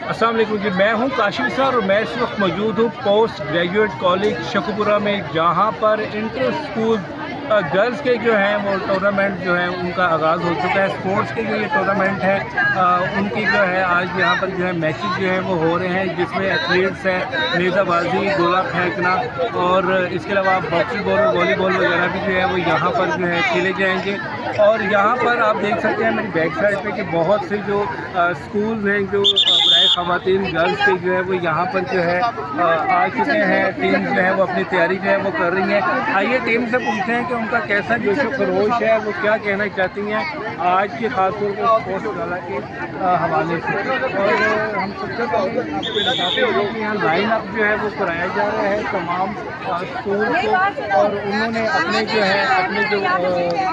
अस्सलाम वालेकुम जी, मैं हूं काशिफ सर और मैं इस वक्त मौजूद हूं पोस्ट ग्रेजुएट कॉलेज शकुपुरा में, जहां पर इंटर स्कूल गर्ल्स के जो हैं वो टूर्नामेंट जो है उनका आगाज़ हो चुका है। स्पोर्ट्स के जो ये टूर्नामेंट है उनकी जो है आज यहाँ पर जो है मैचेस जो है वो हो रहे हैं, जिसमें एथलीट्स हैं, नेज़ाबाजी, गोला फेंकना और इसके अलावा बॉक्सिंग बॉल और वॉलीबॉल वगैरह भी जो है वो यहाँ पर जो है खेले जाएंगे। और यहाँ पर आप देख सकते हैं मेरी बैक साइड पे कि बहुत से जो स्कूल्स हैं जो बराए ख़वातीन गर्ल्स के जो है वो यहाँ पर जो है आ चुके हैं। टीम जो है वो अपनी तैयारी जो है वो कर रही हैं। आइए टीम से पूछते हैं कि उनका कैसा जोश व खरोश है, वो क्या कहना चाहती हैं आज के खासतौर पर स्पोर्ट्स गाला के हवाले से। और हम सबसे पहले आपको बताते हैं कि यहाँ लाइन अप जो है वो कराया जा रहा है तमाम स्कूल को, और उन्होंने अपने जो है अपने जो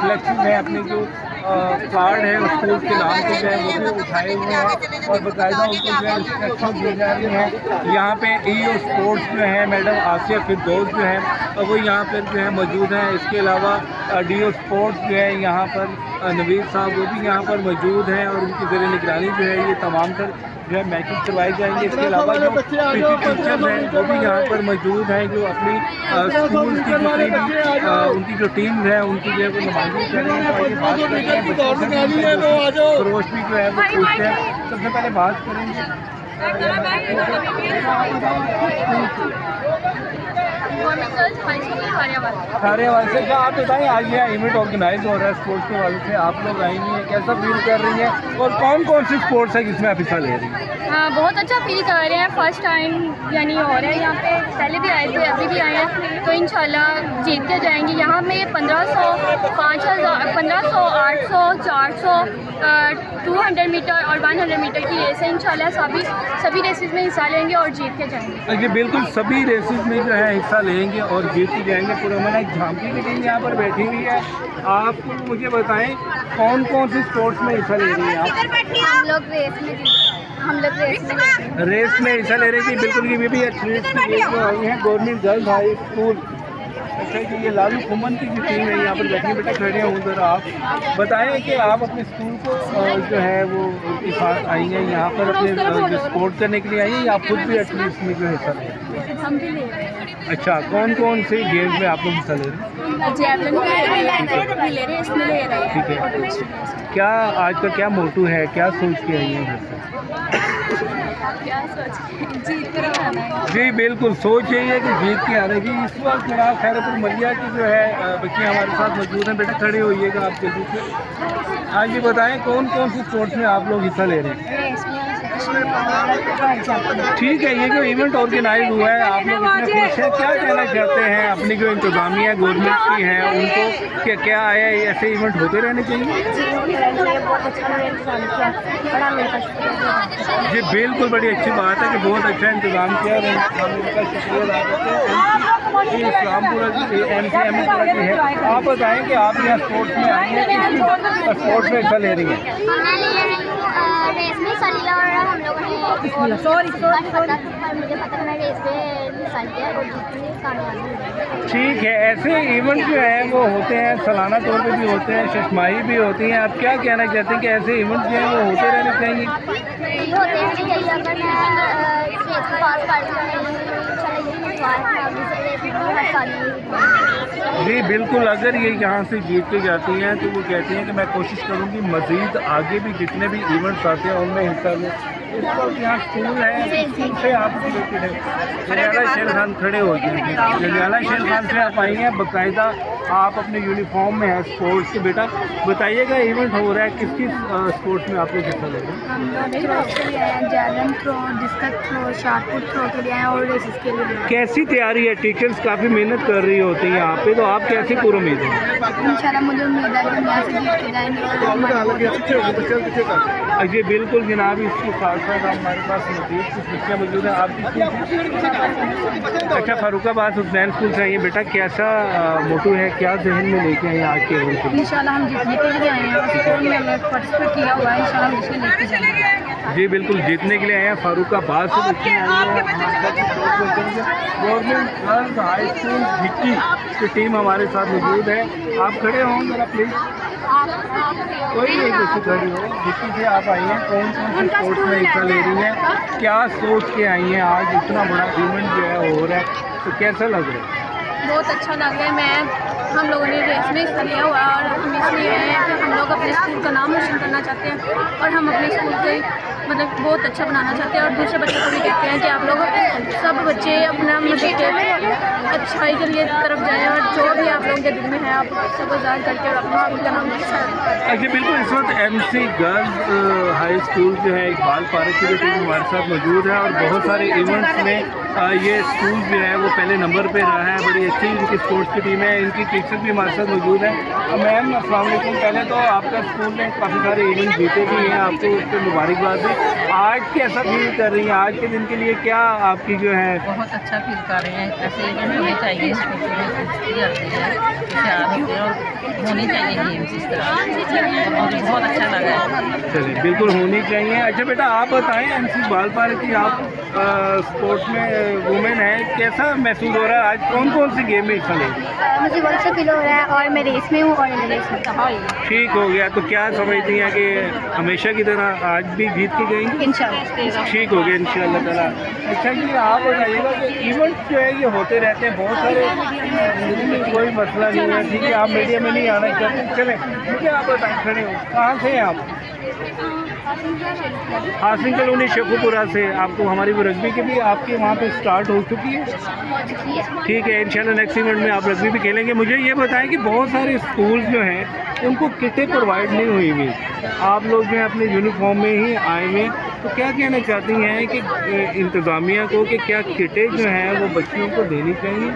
फ्लैक्सेस हैं, अपने जो कार्ड है स्कूल के नाम के जो है वो भी उठाए हुए हैं और बाकायदा उनको जो है इंस्ट्रक्शन दी जा रही हैं। यहाँ पे ईओ स्पोर्ट्स जो है मैडम आसिया फिरदौस जो है वो यहाँ पर जो है मौजूद हैं। इसके अलावा डीओ स्पोर्ट्स जो है यहाँ पर नवीद साहब वो भी यहाँ पर मौजूद हैं और उनकी ज़रिए निगरानी जो है ये तमाम तर जो है मैचेस करवाए जाएंगे। इसके अलावा जो पीटी टीचर्स हैं वो भी यहाँ पर मौजूद हैं, जो अपनी स्कूल की जितनी भी उनकी जो टीम है उनकी जो है वो नुमाइंदगी करेंगे। बात करते हैं फरोश भी जो है वो पूछते हैं। सबसे पहले बात करेंगे खारियावाल से। क्या आप बताएं आज यह इवेंट ऑर्गेनाइज हो रहा है स्पोर्ट्स के वाले से, आप लोग आई हैं, कैसा फील कर रही हैं और कौन कौन सी स्पोर्ट्स है जिसमें आप हिस्सा ले रही हैं? हाँ, बहुत अच्छा फील कर रहे हैं। फर्स्ट टाइम यानी हो रहा है यहाँ पे, पहले भी आए थे अभी भी आए हैं, तो इंशाल्लाह जीत के जाएंगे। यहाँ में 1500, 5000, 1500, 800, 400, 200 मीटर और 100 मीटर की रेस है। इंशाल्लाह सभी रेसेस में हिस्सा लेंगे और जीत के जाएंगे। जी बिल्कुल, सभी रेसेस में जो है हिस्सा लेंगे और जीत के जाएंगे। पूरा मैंने एक झांकी की टीम यहाँ पर बैठी हुई है। आप मुझे बताएं कौन कौन सी स्पोर्ट्स में हिस्सा ले रही हैं आप? हम लोग रेस में हिस्सा ले रही थी। बिल्कुल, ये भी एथलीट्स की रेस में आई हैं गवर्नमेंट गर्ल्स हाई स्कूल। अच्छा जी, ये लालू खुमन की जो टीम है यहाँ पर बैठी बेटा खड़े हैं उधर। आप बताएं कि आप अपने स्कूल को जो है वो के साथ आई हैं यहाँ पर अपने जो स्पोर्ट करने के लिए आई हैं, या आप खुद भी एथलीट्स में जो हिस्सा ले रहे हैं? हम भी ले रहे हैं। अच्छा, कौन कौन से गेम्स में आप लोग हिस्सा ले रहे हैं? जैवलिन भी ले रहे हैं, इसमें ले रहे हैं। ठीक है, क्या आज का क्या मोटू है, क्या सोच के आई हैं घर से? जीत कर आना है। जी बिल्कुल, सोच यही है कि जीत के आने की। इस वक्त जनाब खैरपुर मलिया की जो है बच्चियाँ हमारे साथ मौजूद हैं। बेटा खड़े होइएगा आप जल्दी से। हाँ जी, बताएं कौन कौन सी स्पोर्ट्स में आप लोग हिस्सा ले रहे हैं? ठीक है, ये जो इवेंट ऑर्गेनाइज हुआ है आप लोग इसमें खुश हैं, क्या कहना चाहते हैं अपनी जो इंतजामिया गवर्नमेंट की है उनको, क्या क्या आया ऐसे इवेंट होते रहने चाहिए? जी बिल्कुल, बड़ी अच्छी बात है कि बहुत अच्छा इंतज़ाम किया और हम इनका शुक्रिया अदा करते हैं। इस्लामपुरा की MCM की है। आप बताएं कि आप यहाँ स्पोर्ट्स में आई हैं, किस स्पोर्ट्स में हिस्सा ले रही हैं? रेस में हिस्सा लिया और हम लोगों ने मुझे पता मैं रेस में हिस्सा लिया और जीतने कामयाब हुई। ठीक है, ऐसे इवेंट जो है वो होते हैं, सालाना तौर पे भी होते हैं, शशमाही भी होती हैं। आप क्या कहना चाहते हैं कि ऐसे इवेंट जो हैं वो होते रहने चाहिए? होते रहने चाहिए। अगर मैं रेस को पास कर जी बिल्कुल, अगर ये यहाँ से जीत के जाती हैं तो वो कहती हैं कि मैं कोशिश करूँगी मज़ीद आगे भी जितने भी इवेंट्स आते हैं उनमें हिस्सा लूँ। इस वक्त यहाँ स्कूल है, स्कूल से आप रिलेटेड है जलियाला शेर खान खड़े हो गए। जलियाला शेर खान से आप आई हैं, बाकायदा आप अपने यूनिफॉर्म में है स्पोर्ट्स के। बेटा बताइएगा इवेंट हो रहा है, किस किस स्पोर्ट्स में आप लोग हिस्सा ले रहे हैं? हम लोग थ्रो के लिए आए हैं, javelin throw, discus throw, shot put throw के लिए आए हैं और रेसेस के लिए। कैसी तैयारी है? टीचर्स काफ़ी मेहनत कर रही होती हैं यहाँ पे, तो आप कैसे पूरा उम्मीद है? इंशाल्लाह मुझे उम्मीद है कि हम यहाँ से जीत के जाएंगे। जी बिल्कुल जनाब, इसके साथ साथ हमारे पास मजीद कुछ बच्चियाँ मौजूद हैं। आपकी अच्छा, फारूकाबाद हुसनैन स्कूल से आई है। बेटा कैसा मोटू है, क्या जहन में लेके आए आज के इवेंट के लिए? इंशाल्लाह हम जीतने के लिए आए हैं और स्कूल में हमने पार्टिसिपेट किया हुआ है। इंशाल्लाह हम इसमें लेके जाएंगे। जी बिल्कुल, जीतने के लिए आए हैं। फारूकाबाद से बच्चे आई हैं। गवर्नमेंट गर्ल्स हाई स्कूल भिक्की की टीम हमारे साथ मौजूद है। आप खड़े हों जरा प्लीज़। कोई नहीं कुछ खड़ी हो, जिसकी से आप आई हैं, कौन कौन से स्पोर्ट्स में हिस्सा ले रही हैं, क्या सोच के आई हैं? आज इतना बड़ा इवेंट जो है हो रहा है, तो कैसा लग रहा है? बहुत अच्छा लग रहा है। हम लोगों ने रेस में हिस्सा लिया हुआ है और हम इसलिए आए हैं कि हम लोग अपने स्कूल का नाम रोशन करना चाहते हैं और हम अपने स्कूल के मतलब बहुत अच्छा बनाना चाहते हैं और दूसरे बच्चों को भी कहते हैं कि आप लोग सब बच्चे अपना मतलब अच्छाई के लिए तरफ जाएं और जो भी आप लोगों के दिल में है आप सबको जाहिर करके और अपने स्कूल का नाम रोशन करें। अच्छा, बिल्कुल इस वक्त MC गर्ल्स हाई स्कूल जो है इकबाल पार्क की टीम हमारे साथ मौजूद है और बहुत सारे इवेंट्स में ये स्कूल जो है वो पहले नंबर पे रहा है। बड़ी अच्छी इनकी स्पोर्ट्स की टीम है, इनकी टीचर भी हमारे साथ मौजूद है। मैम अस्सलाम वालेकुम, पहले तो आपका स्कूल ने काफ़ी सारे इवेंट जीते भी हैं, आपको उसके मुबारकबाद है। आज कैसा फील कर रही हैं? आज के दिन के लिए क्या आपकी जो है? बहुत अच्छा फील कर रहे हैं। ऐसे इवेंट होने चाहिए स्कूल में, और होने चाहिए गेम्स इस तरह, और बहुत अच्छा लगा है। चलिए, बिल्कुल होनी चाहिए। अच्छा बेटा, आप बताएं, MC बाल पार्क की आप स्पोर्ट्स में वुमेन है, कैसा महसूस हो रहा है? आज कौन कौन सी गेम में हिस्सा ले? मुझे बहुत अच्छा फील हो रहा है और मैं रेस में हूँ और रेस में ठीक हो गया, तो क्या समझती हैं कि हमेशा की तरह आज भी जीत के गई? इंशाल्लाह ठीक हो गया इंशाल्लाह ताला। अच्छा जी, आप बताइएगा कि इवेंट जो है ये होते रहते हैं बहुत सारे, कोई मसला नहीं है, ठीक है? आप मीडिया में नहीं आना चाहते, चलें, मुझे आप बताएं, खड़े हो, कहाँ से हैं आप? हासिल कॉलोनी शेखुपुरा से। आपको हमारी वो रग्बी की भी आपके वहाँ पे स्टार्ट हो चुकी है? ठीक है, इंशाल्लाह नेक्स्ट इवेंट में आप रग्बी भी खेलेंगे। मुझे ये बताएं कि बहुत सारे स्कूल जो हैं उनको किटें प्रोवाइड नहीं हुई हुई, आप लोग जो हैं अपने यूनिफॉर्म में ही आए हुए, तो क्या कहना चाहती हैं कि इंतज़ामिया को कि क्या किटें जो हैं वो बच्चियों को देनी चाहिए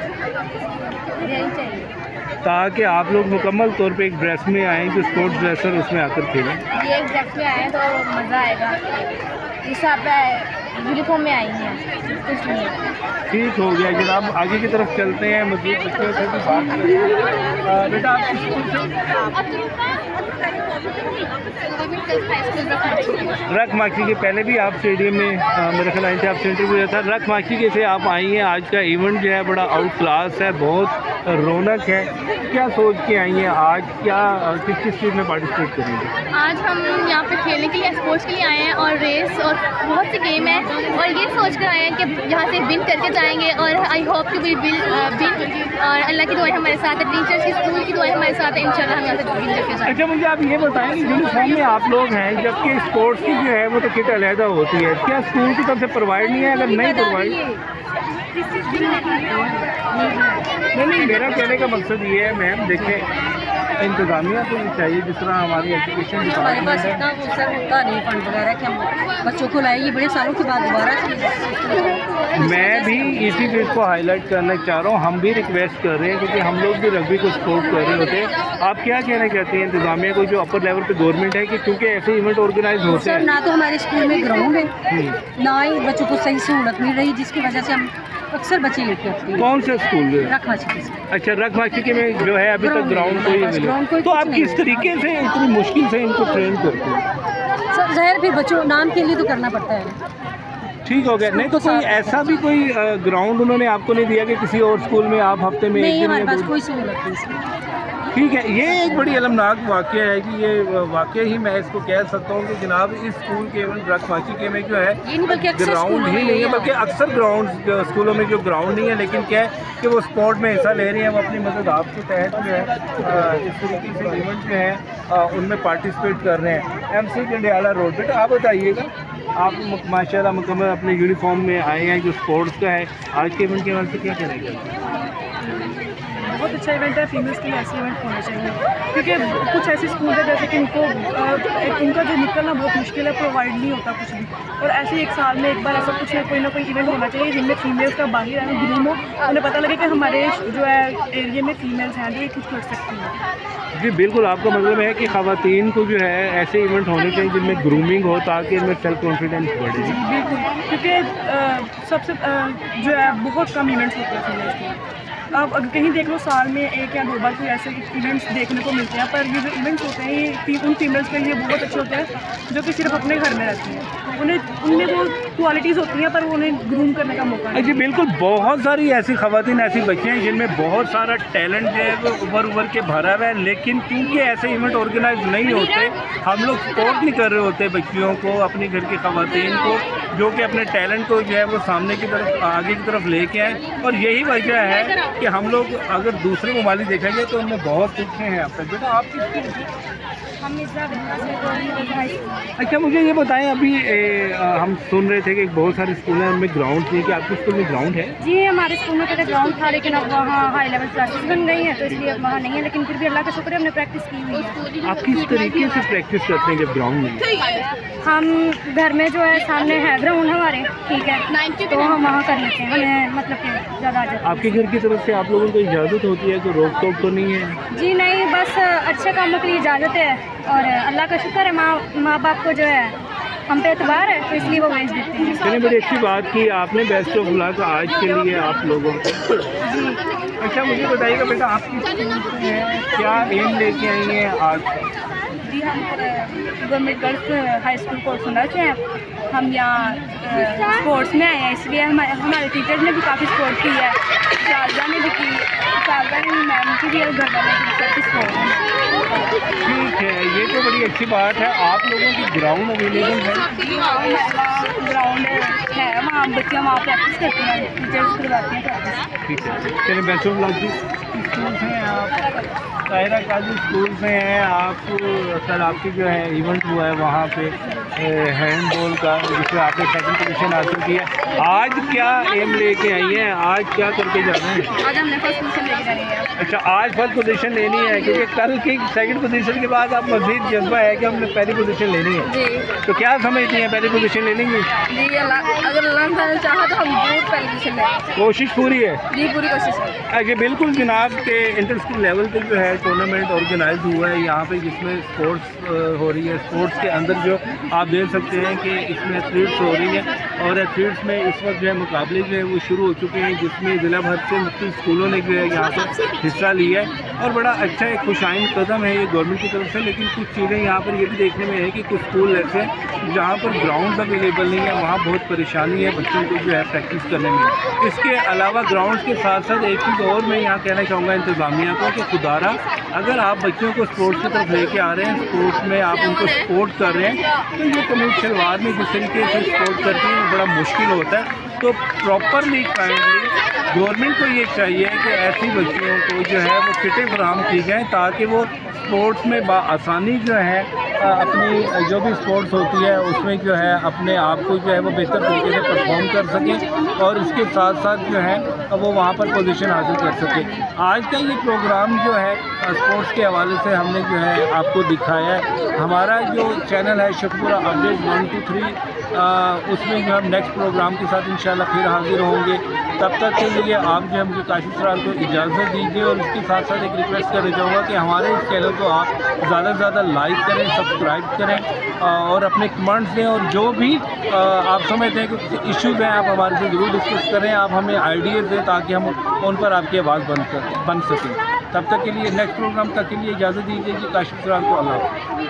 ताकि आप लोग मुकम्मल तौर पे एक ड्रेस में आएँ, जो स्पोर्ट्स ड्रेसर उसमें आकर खेलें? ये एक ड्रेस में आए तो मज़ा आएगा, इस आप यूनिफॉर्म में आई हैं इसलिए। ठीक हो गया जनाब, आगे की तरफ चलते हैं, मज़ीद बच्चों से भी बात करें। बेटा आप किस स्कूल से? रख माखी के पहले भी आप स्टेडियम में मेरे ख्याल आए थे, आपसे इंटरव्यू लिया था। रख माखी के से आप आई हैं, आज का इवेंट जो है बड़ा आउट क्लास है, बहुत रौनक है। क्या सोच के आई हैं आज, क्या किस किस चीज़ में पार्टिसिपेट करेंगे? आज हम यहाँ पे खेलने के लिए, स्पोर्ट्स के लिए आए हैं और रेस और बहुत सी गेम है और ये सोच कर आए हैं कि यहाँ से विन करके जाएंगे और I hope to be win और अल्लाह की दुआएं हमारे साथ है, टीचर्स की स्कूल की दुआएं हमारे साथ है, इंशाल्लाह हम यहाँ से विन करके जाएंगे। अच्छा, मुझे आप ये बताएं कि यूनिफॉर्म में आप लोग हैं, जबकि स्पोर्ट्स की जो है वो तो किट अलहदा होती है, क्या स्कूल की तरफ से प्रोवाइड नहीं है? अगर नहीं प्रोवाइड, नहीं, मेरा कहने का मकसद ये है मैम, देखें इंतज़ामिया को भी चाहिए, जिस तरह हमारी एजुकेशन हमारे पास डिपार्टमेंट इतना वो सर होता नहीं फंड वगैरह कि हम बच्चों को लाए, ये बड़े सालों के बाद दोबारा है। मैं भी इसी चीज़ को हाईलाइट करना चाह रहा हूँ, हम भी रिक्वेस्ट कर रहे हैं क्योंकि हम लोग भी रग्बी को सपोर्ट कर रहे होते हैं। आप क्या कहना चाहते हैं इंतज़ामिया को, जो अपर लेवल पे गवर्नमेंट है, कि क्योंकि ऐसे इवेंट ऑर्गेनाइज होते सर, हैं? ना तो हमारे स्कूल में ग्राउंड है, ना ही बच्चों को सही सहूलत मिल रही, जिसकी वजह से हम अक्सर बच्चे लेके आते हैं। कौन से स्कूल? रखवाची। अच्छा, रखवाची के में जो है अभी तक ग्राउंड कोई ग्राउंड मिले, कोई तो कुछ आप नहीं किस तरीके से इतनी मुश्किल से इनको ट्रेन करते हैं? सर ज़ाहिर फिर बच्चों नाम के लिए तो करना पड़ता है। ठीक हो गया। नहीं तो कोई ऐसा भी कोई ग्राउंड उन्होंने आपको नहीं दिया कि किसी और स्कूल में आप हफ्ते में नहीं, एक हमारे दिन पास या कोई सहूलत नहीं। ठीक है, ये एक बड़ी अलमनाक वाक़या है कि ये वाक़या ही मैं इसको कह सकता हूँ कि जनाब इस स्कूल के रखवाची के में जो है ग्राउंड ही नहीं है, बल्कि अक्सर ग्राउंड स्कूलों में जो ग्राउंड नहीं है, लेकिन क्या है कि वो स्पोर्ट में हिस्सा ले रही हैं, वो अपनी मदद आपके तहत जो है इस तरीके से इवेंट जो है उनमें पार्टिसिपेट कर रहे हैं। MC Jandiala road. बेटा आप बताइएगा, आप माशाल्लाह मुकम्मल अपने यूनिफॉर्म में आए हैं जो स्पोर्ट्स का है, आज के इवेंट के बारे में क्या करेंगे? बहुत अच्छा इवेंट है, फीमेल्स के लिए ऐसे इवेंट होने चाहिए, क्योंकि कुछ ऐसे स्कूल है जैसे कि इनका जो निकलना बहुत मुश्किल है, प्रोवाइड नहीं होता कुछ भी, और ऐसे एक साल में एक बार ऐसा कुछ कोई ना कोई इवेंट होना चाहिए जिनमें फीमेल्स का बाहर आना ग्रूम हो, उन्हें पता लगे कि हमारे जो है एरिया में फीमेल्स हैं जो ये कुछ कर सकती हैं। जी बिल्कुल, आपका मतलब है कि ख़वातीन को जो है ऐसे इवेंट होने चाहिए जिनमें ग्रूमिंग हो, ताकि इनमें सेल्फ कॉन्फिडेंस बढ़े। बिल्कुल, क्योंकि सबसे जो है बहुत कम इवेंट्स होते हैं फीमेल्स के। अब कहीं देख लो साल में 1 या 2 बार कोई ऐसे इवेंट्स देखने को मिलते हैं, पर ये जो इवेंट्स होते हैं ये उन फीमेल्स के लिए बहुत अच्छे होते हैं जो कि सिर्फ अपने घर में रहती हैं। उनमें वो क्वालिटीज़ होती हैं पर वो उन्हें ग्रूम करने का मौका नहीं। जी बिल्कुल, बहुत सारी ऐसी ख़वातीन ऐसी बच्चियाँ हैं जिनमें बहुत सारा टैलेंट जो है वो उभर के भरा हुआ है, लेकिन क्योंकि ऐसे इवेंट ऑर्गेनाइज नहीं होते, हम लोग सपोर्ट नहीं कर रहे होते बच्चियों को, अपने घर की ख़वातीन को, जो कि अपने टैलेंट को जो है वो सामने की तरफ, आगे की तरफ लेके आए। और यही वजह है कि हम लोग अगर दूसरे ममालिक देखा जाए तो उनमें बहुत पीछे हैं। आप तक बेटा, आप किस, हम इस बार अच्छा मुझे ये बताएं, अभी हम सुन रहे थे कि बहुत सारे स्कूल हैं उनमें ग्राउंड नहीं, कि आपके स्कूल में ग्राउंड है? जी, हमारे स्कूल में पहले ग्राउंड था, लेकिन अब वहाँ हाई लेवल क्लासेस बन गई हैं, तो इसलिए अब वहाँ नहीं है, लेकिन फिर भी अल्लाह का शुक्र है हमने प्रैक्टिस की हुई है। आप किस तरीके से प्रैक्टिस करते हैं जब ग्राउंड नहीं है? हम घर में जो है सामने है ग्राउंड हमारे, ठीक है, तो हम वहाँ कर लेते हैं, हमें मतलब कि ज़्यादा आ जाता है। आपके घर की तरफ से आप लोगों को इजाज़त होती है, कोई रोक टोक तो नहीं है? जी नहीं, बस अच्छे कामों के लिए इजाज़त है, और अल्लाह का शुक्र है माँ बाप को जो है हम पे एतबार है, तो इसलिए वो भेज देते हैं। चलिए, बड़ी अच्छी बात की आपने बेस्ट ऑफ लक आज के लिए आप लोगों को। अच्छा मुझे बताइएगा बेटा, आप किस स्कूल से हैं, क्या एम लेके आई हैं आज? जी, हम गवर्नमेंट गर्ल्स हाई स्कूल कोटसुंडा से हैं। हम यहाँ स्पोर्ट्स में आए हैं, इसलिए हमारे टीचर्स ने भी काफ़ी सपोर्ट की है, शारजा ने भी की, शारजा ने भी, मैम की भी, और घर वाले की सबकी सपोर्ट है। ठीक है, ये तो बड़ी अच्छी बात है। आप लोगों की ग्राउंड अवेलेबल है? ग्राउंड है, वहाँ बच्चे वहाँ प्रैक्टिस करते हैं, टीचर्स करवाते हैं प्रैक्टिस। ठीक है, चलिए बेस्ट ऑफ लक जी। स्कूल से हैं आप? ताहिरा काजी स्कूल से हैं आप? सर आपकी जो है इवेंट हुआ है वहाँ पे हैंडबॉल का, जिसमें आपने सेकंड पोजीशन हासिल की है, आज क्या एम लेके आई हैं, आज क्या करके जा रहे हैं? आज हमने फर्स्ट पोजीशन लेके जानी है। अच्छा, आज फर्स्ट पोजीशन लेनी है, क्योंकि कल की सेकंड पोजीशन के बाद आप मज़ीद जज्बा है कि हमने पहली पोजीशन लेनी है। जी तो क्या समझती हैं, पहली पोजीशन ले लेंगी? जी, अगर अल्लाह चाहा तो हम जरूर पहली पोजीशन लेंगे। कोशिश पूरी है? जी, पूरी कोशिश है। अच्छा बिल्कुल जनाब, के इंटर स्कूल लेवल पे जो है टूर्नामेंट ऑर्गेनाइज हुआ है यहाँ पे, जिसमें स्पोर्ट्स हो रही है। स्पोर्ट्स के अंदर जो आप देख सकते हैं कि इसमें एथलीट्स हो रही हैं, और एथलीट्स में इस वक्त जो है मुकाबले जो है वो शुरू हो चुके हैं, जिसमें ज़िला भर से मुख्तलिफ स्कूलों ने जो है यहाँ पर हिस्सा लिया है। और बड़ा अच्छा एक खुशाइन कदम है ये गवर्नमेंट की तरफ से। लेकिन कुछ चीज़ें यहाँ पर ये भी देखने में है कि कुछ स्कूल ऐसे हैं जहाँ पर ग्राउंड अवेलेबल नहीं है, वहाँ बहुत परेशानी है बच्चों को जो है प्रैक्टिस करने में। इसके अलावा ग्राउंड के साथ साथ एक चीज़ और मैं यहाँ कहना चाहूँगा इंतज़ामिया को कि खुदारा, अगर आप बच्चों को स्पोर्ट्स की तरफ लेके आ रहे हैं, स्पोर्ट्स में आप उनको सपोर्ट कर रहे हैं, तो ये कमीज शलवार में जिस तरीके से सपोर्ट करते हैं बड़ा मुश्किल होता है। तो प्रॉपरली काइंडली गवर्नमेंट को ये चाहिए कि ऐसी बच्चियों को जो है वो किटें फराहम की जाएँ, ताकि वो स्पोर्ट्स में बाआसानी जो है अपनी जो भी स्पोर्ट्स होती है उसमें जो है अपने आप को जो है वो बेहतर तरीके से परफॉर्म कर सकें, और इसके साथ साथ जो है वो वहाँ पर पोजीशन हासिल कर सकें। आज का ये प्रोग्राम जो है स्पोर्ट्स के हवाले से हमने जो है आपको दिखाया है। हमारा जो चैनल है शेखपुरा अपडेट 1 2 3, उसमें जो हम नेक्स्ट प्रोग्राम के साथ इंशाल्लाह फिर हाजिर होंगे। तब तक के लिए आप जो है मुझे काशिफ सरार को इजाज़त दीजिए, और इसके साथ साथ एक रिक्वेस्ट करना चाहूँगा कि हमारे इस चैनल को आप ज़्यादा से ज़्यादा लाइक करें, सब्सक्राइब करें, और अपने कमेंट्स दें, और जो भी आप समझते हैं कि इश्यूज़ हैं आप हमारे से ज़रूर डिस्कस करें। आप हमें आइडियाज़ दें ताकि हम उन पर आपकी आवाज़ बन सकें। तब तक के लिए नेक्स्ट प्रोग्राम तक के लिए इजाज़त दीजिए जी। काशिफ सरार को अल्लाह।